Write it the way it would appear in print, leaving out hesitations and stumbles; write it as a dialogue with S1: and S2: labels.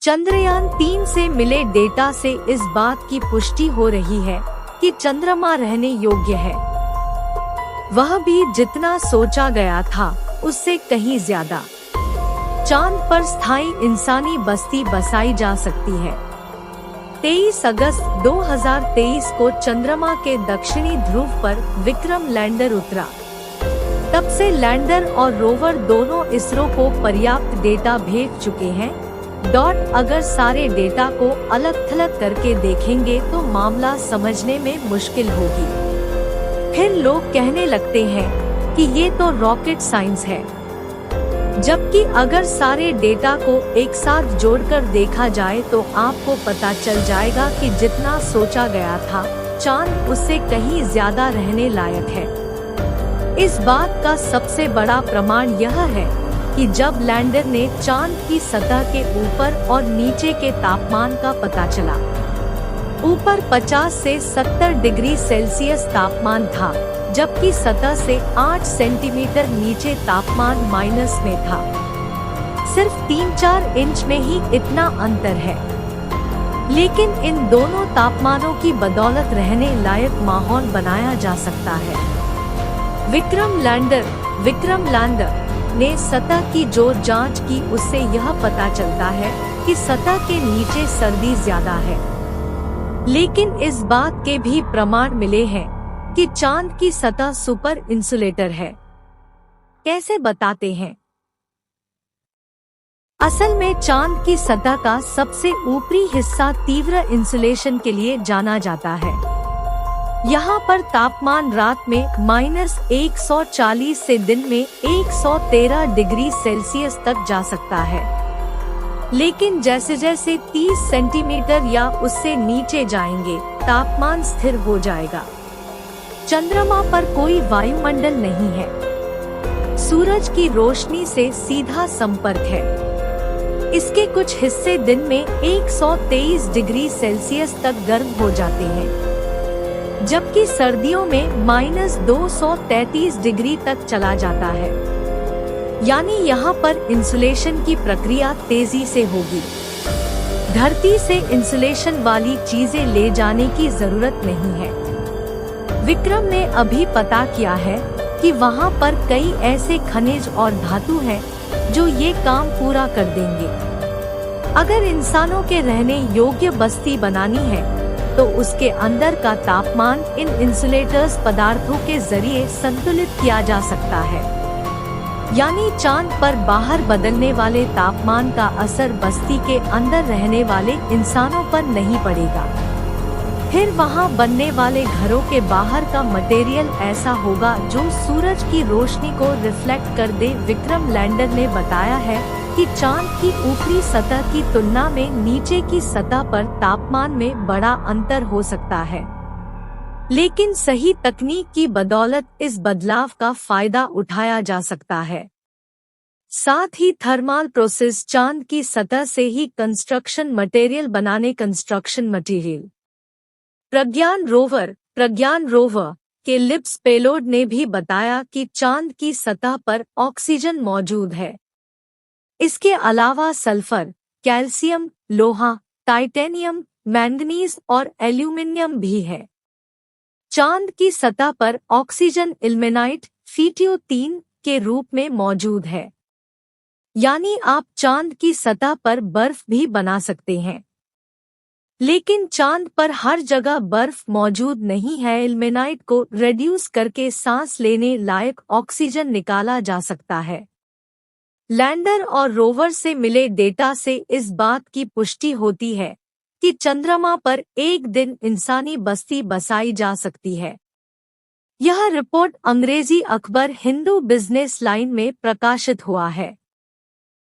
S1: चंद्रयान-3 से मिले डेटा से इस बात की पुष्टि हो रही है कि चंद्रमा रहने योग्य है, वह भी जितना सोचा गया था उससे कहीं ज्यादा। चांद पर स्थायी इंसानी बस्ती बसाई जा सकती है। 23 अगस्त 2023 को चंद्रमा के दक्षिणी ध्रुव पर विक्रम लैंडर उतरा। तब से लैंडर और रोवर दोनों इसरो को पर्याप्त डेटा भेज चुके हैं। अगर सारे डेटा को अलग थलग करके देखेंगे तो मामला समझने में मुश्किल होगी। फिर लोग कहने लगते हैं कि ये तो रॉकेट साइंस है, जबकि अगर सारे डेटा को एक साथ जोड़कर देखा जाए तो आपको पता चल जाएगा कि जितना सोचा गया था चांद उससे कहीं ज्यादा रहने लायक है। इस बात का सबसे बड़ा प्रमाण यह है कि जब लैंडर ने चांद की सतह के ऊपर और नीचे के तापमान का पता चला, ऊपर 50 से 70 डिग्री सेल्सियस तापमान था, जबकि सतह से 8 सेंटीमीटर नीचे तापमान माइनस में था। सिर्फ 3-4 इंच में ही इतना अंतर है, लेकिन इन दोनों तापमानों की बदौलत रहने लायक माहौल बनाया जा सकता है। विक्रम लैंडर ने सतह की जो जांच की उससे यह पता चलता है कि सतह के नीचे सर्दी ज्यादा है, लेकिन इस बात के भी प्रमाण मिले हैं कि चांद की सतह सुपर इंसुलेटर है। कैसे बताते हैं? असल में चांद की सतह का सबसे ऊपरी हिस्सा तीव्र इंसुलेशन के लिए जाना जाता है। यहाँ पर तापमान रात में -140 से दिन में 113 डिग्री सेल्सियस तक जा सकता है, लेकिन जैसे जैसे 30 सेंटीमीटर या उससे नीचे जाएंगे तापमान स्थिर हो जाएगा। चंद्रमा पर कोई वायुमंडल नहीं है, सूरज की रोशनी से सीधा संपर्क है। इसके कुछ हिस्से दिन में 123 डिग्री सेल्सियस तक गर्म हो जाते हैं, जबकि सर्दियों में -233 डिग्री तक चला जाता है। यानी यहाँ पर इंसुलेशन की प्रक्रिया तेजी से होगी। धरती से इंसुलेशन वाली चीजें ले जाने की जरूरत नहीं है। विक्रम ने अभी पता किया है कि वहाँ पर कई ऐसे खनिज और धातु हैं जो ये काम पूरा कर देंगे। अगर इंसानों के रहने योग्य बस्ती बनानी है तो उसके अंदर का तापमान इन इंसुलेटर्स पदार्थों के जरिए संतुलित किया जा सकता है। यानी चांद पर बाहर बदलने वाले तापमान का असर बस्ती के अंदर रहने वाले इंसानों पर नहीं पड़ेगा। फिर वहां बनने वाले घरों के बाहर का मटेरियल ऐसा होगा जो सूरज की रोशनी को रिफ्लेक्ट कर दे। विक्रम लैंडर ने बताया है कि चांद की ऊपरी सतह की तुलना में नीचे की सतह पर तापमान में बड़ा अंतर हो सकता है, लेकिन सही तकनीक की बदौलत इस बदलाव का फायदा उठाया जा सकता है। साथ ही थर्मल प्रोसेस चांद की सतह से ही कंस्ट्रक्शन मटेरियल बनाने कंस्ट्रक्शन मटेरियल। प्रज्ञान रोवर के लिप्स पेलोड ने भी बताया कि चांद की सतह पर ऑक्सीजन मौजूद है। इसके अलावा सल्फर, कैल्शियम, लोहा, टाइटेनियम, मैंगनीज और एल्यूमिनियम भी है। चांद की सतह पर ऑक्सीजन इल्मेनाइट FeTO3 के रूप में मौजूद है, यानी आप चांद की सतह पर बर्फ भी बना सकते हैं। लेकिन चांद पर हर जगह बर्फ मौजूद नहीं है। इल्मेनाइट को रिड्यूस करके सांस लेने लायक ऑक्सीजन निकाला जा सकता है। लैंडर और रोवर से मिले डेटा से इस बात की पुष्टि होती है कि चंद्रमा पर एक दिन इंसानी बस्ती बसाई जा सकती है। यह रिपोर्ट अंग्रेजी अखबार हिंदू बिजनेस लाइन में प्रकाशित हुआ है।